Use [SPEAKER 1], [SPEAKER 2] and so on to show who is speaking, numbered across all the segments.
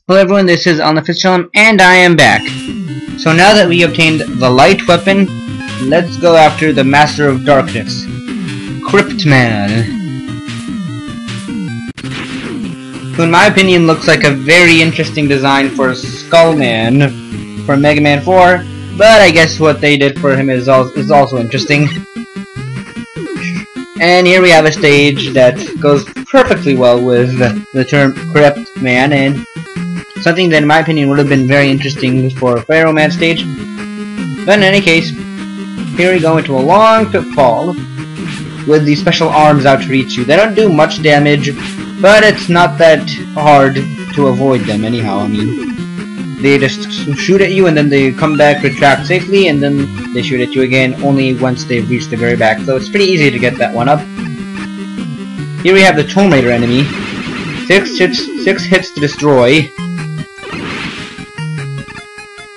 [SPEAKER 1] Hello everyone, this is Unofficial, and I am back. So now that we obtained the light weapon, let's go after the Master of Darkness, Crypt Man, who in my opinion looks like a very interesting design for Skullman from Mega Man 4, but I guess what they did for him is also interesting. And here we have a stage that goes perfectly well with the term Crypt Man, and something that in my opinion would have been very interesting for a Pharaoh Man stage. But in any case, here we go into a long pitfall with the special arms out to reach you. They don't do much damage, but it's not that hard to avoid them anyhow. I mean, they just shoot at you and then they come back, retract safely, and then they shoot at you again only once they've reached the very back. So it's pretty easy to get that one up. Here we have the Tomb Raider enemy. 6 hits to destroy.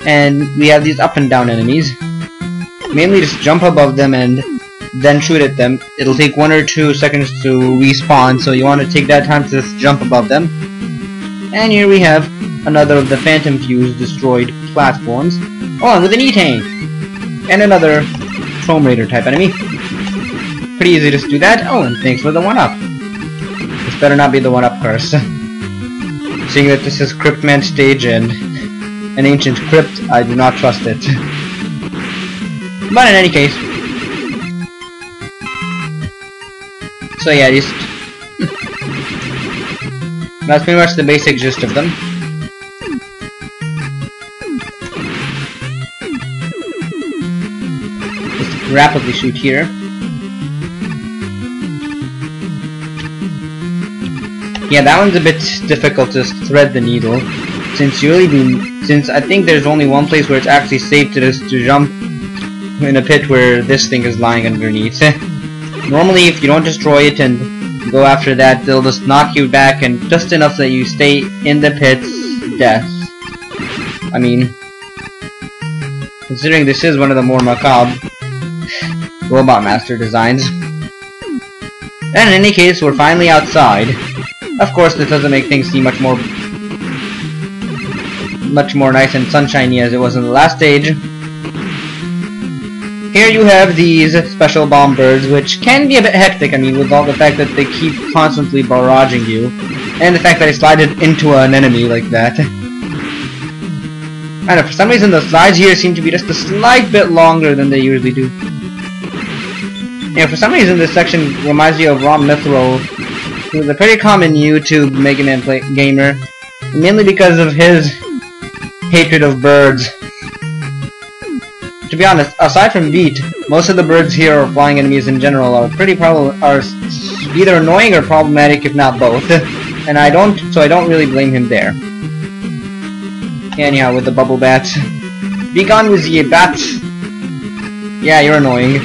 [SPEAKER 1] And we have these up and down enemies. Mainly just jump above them and then shoot at them. It'll take 1 or 2 seconds to respawn, so you want to take that time to just jump above them. And here we have another of the Phantom Fuse destroyed platforms. Oh, and with an E-Tank! And another Tomb Raider type enemy. Pretty easy to do that. Oh, and thanks for the 1-up. This better not be the 1-up curse. Seeing that this is Crypt Man stage and an ancient crypt, I do not trust it. But in any case, so yeah, that's pretty much the basic gist of them. Just rapidly shoot here. Yeah, that one's a bit difficult to thread the needle, since I think there's only one place where it's actually safe to jump in a pit where this thing is lying underneath. Normally, if you don't destroy it and go after that, they'll just knock you back, and just enough that you stay in the pit's death. I mean, considering this is one of the more macabre Robot Master designs. And in any case, we're finally outside. Of course, this doesn't make things seem much more nice and sunshiny as it was in the last stage. Here you have these special bomb birds, which can be a bit hectic, I mean, with all the fact that they keep constantly barraging you, and the fact that I slided into an enemy like that. I don't know, for some reason the slides here seem to be just a slight bit longer than they usually do. Yeah, for some reason this section reminds me of Ron Mithrow, who's a pretty common YouTube Mega Man gamer, mainly because of his hatred of birds. To be honest, aside from Beat, most of the birds here, or flying enemies in general, are either annoying or problematic, if not both. And I don't really blame him there. Anyhow, with the bubble bats, be gone with ye bats. Yeah, you're annoying.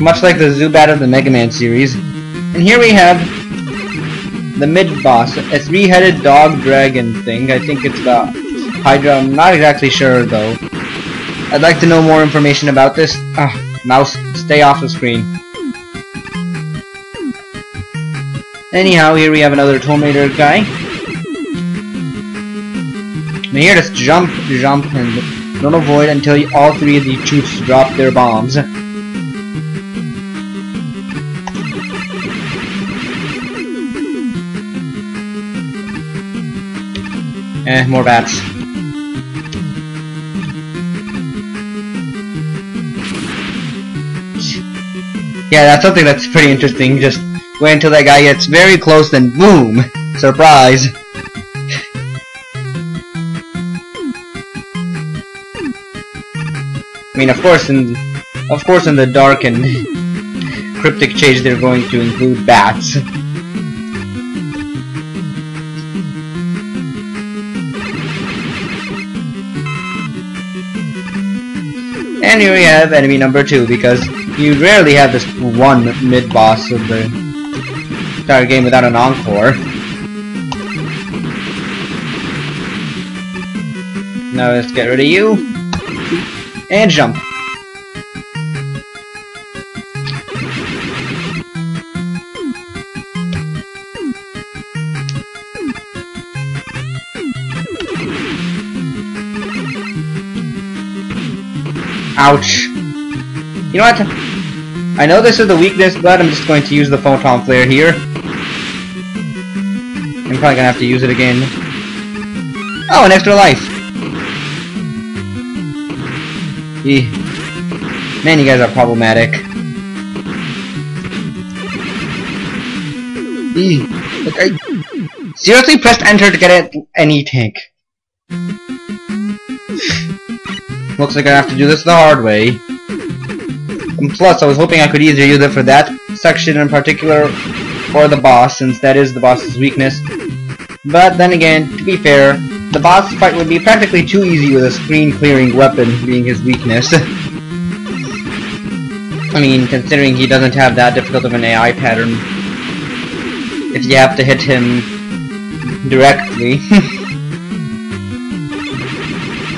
[SPEAKER 1] Much like the Zubat of the Mega Man series. And here we have the mid-boss, a 3-headed dog dragon thing. I think it's the Hydra. I'm not exactly sure though. I'd like to know more information about this. Mouse, stay off the screen. Anyhow, here we have another Tomb Raider guy. And here, just jump, and don't avoid until all 3 of the troops drop their bombs. More bats. Yeah, that's something that's pretty interesting. Just wait until that guy gets very close, then boom! Surprise! I mean, of course in the dark and cryptic change they're going to include bats. And here we have enemy number 2, because you rarely have this one mid-boss of the entire game without an encore. Now let's get rid of you. And jump. Ouch. You know what? I know this is the weakness, but I'm just going to use the photon flare here. I'm probably gonna have to use it again. Oh, an extra life! Man, you guys are problematic. Look, I seriously pressed enter to get any tank. Looks like I have to do this the hard way. And plus, I was hoping I could either use it for that section in particular, or the boss, since that is the boss's weakness. But then again, to be fair, the boss fight would be practically too easy with a screen-clearing weapon being his weakness. I mean, considering he doesn't have that difficult of an AI pattern, if you have to hit him directly.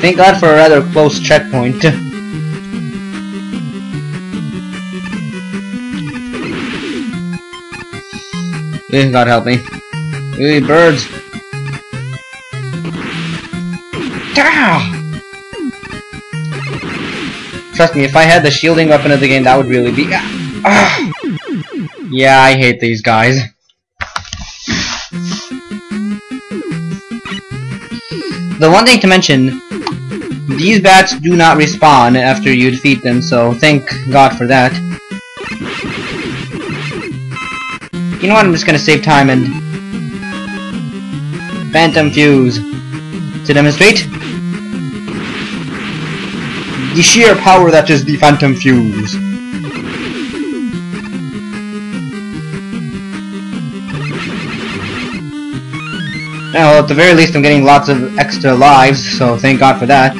[SPEAKER 1] Thank God for a rather close checkpoint. God help me. Hey, birds! Trust me, if I had the shielding weapon of the game, that would really be... Yeah, I hate these guys. The one thing to mention, these bats do not respawn after you defeat them, so thank God for that. You know what, I'm just gonna save time and... Phantom Fuse. To demonstrate the sheer power that is the Phantom Fuse. Well, at the very least I'm getting lots of extra lives, so thank God for that.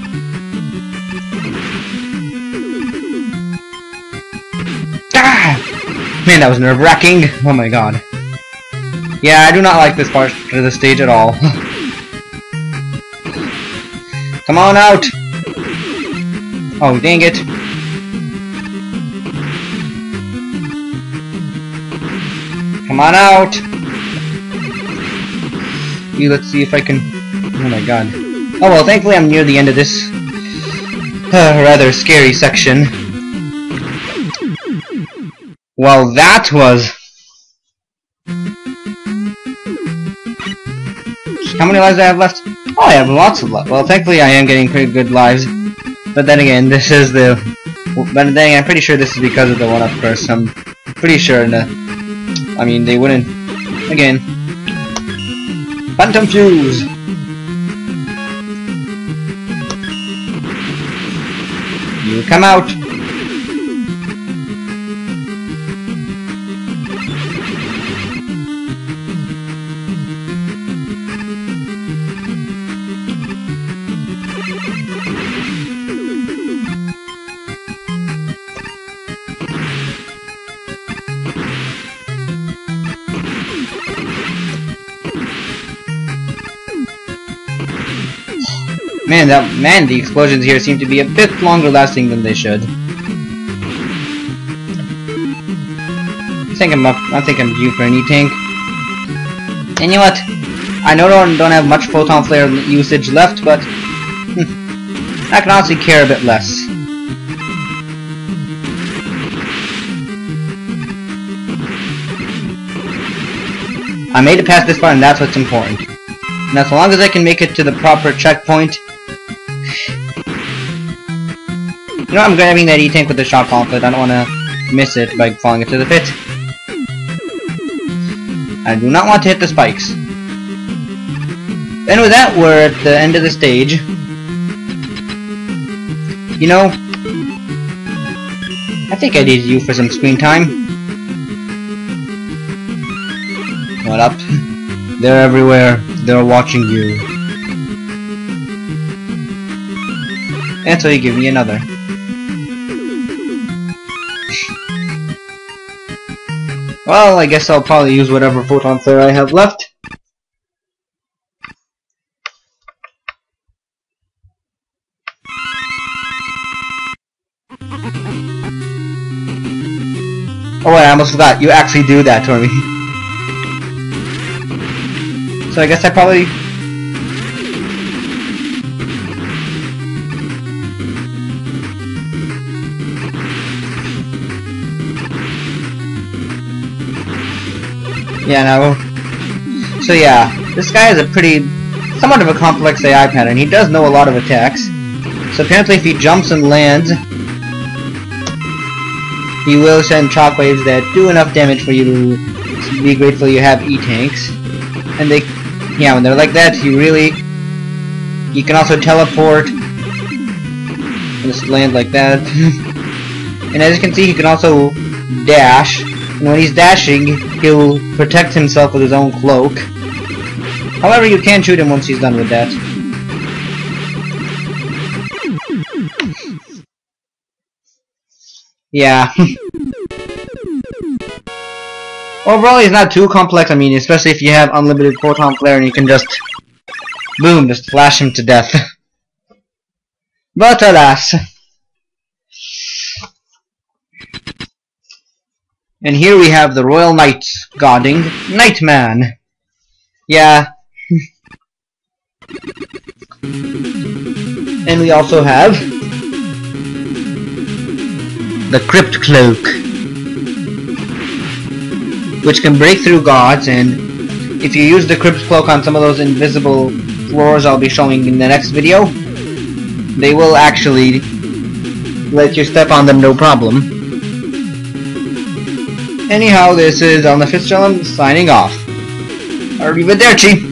[SPEAKER 1] Man, that was nerve-wracking. Oh my god. Yeah, I do not like this part of the stage at all. Come on out! Oh, dang it. Come on out! Let's see if I can... Oh my god. Oh well, thankfully I'm near the end of this rather scary section. Well, that was... How many lives do I have left? Oh, I have lots of lives. Well, thankfully I am getting pretty good lives. But then again, this is the... But then again, I'm pretty sure this is because of the one-up curse. I'm pretty sure I mean, they wouldn't... Again... Phantom Fuse! You come out! Man, the explosions here seem to be a bit longer lasting than they should. I think I'm due for a new tank. And you know what? I know I don't have much photon flare usage left, but I can honestly care a bit less. I made it past this part, and that's what's important. And as long as I can make it to the proper checkpoint. You know, I'm grabbing that E-tank with the shock gauntlet. I don't want to miss it by falling into the pit. I do not want to hit the spikes. And with that, we're at the end of the stage. You know, I think I need you for some screen time. What up? They're everywhere. They're watching you. And so you give me another. Well, I guess I'll probably use whatever photon flare I have left. Oh wait, I almost forgot. You actually do that for me. So I guess I probably... Yeah, no. So yeah, this guy is a somewhat of a complex AI pattern. He does know a lot of attacks. So apparently if he jumps and lands, he will send shockwaves that do enough damage for you to be grateful you have E-tanks. And yeah, when they're like that, you can also teleport. Just land like that. And as you can see, he can also dash. And when he's dashing, he'll protect himself with his own cloak. However, you can shoot him once he's done with that. Yeah. Overall, he's not too complex. I mean, especially if you have unlimited photon flare and you can just... boom, just flash him to death. But alas. And here we have the Royal Knight guarding Nightman. Yeah. And we also have the Crypt Cloak, which can break through guards, and if you use the Crypt Cloak on some of those invisible floors I'll be showing in the next video, they will actually let you step on them no problem. Anyhow, this is On the Fitzgerald signing off. Arrivederci!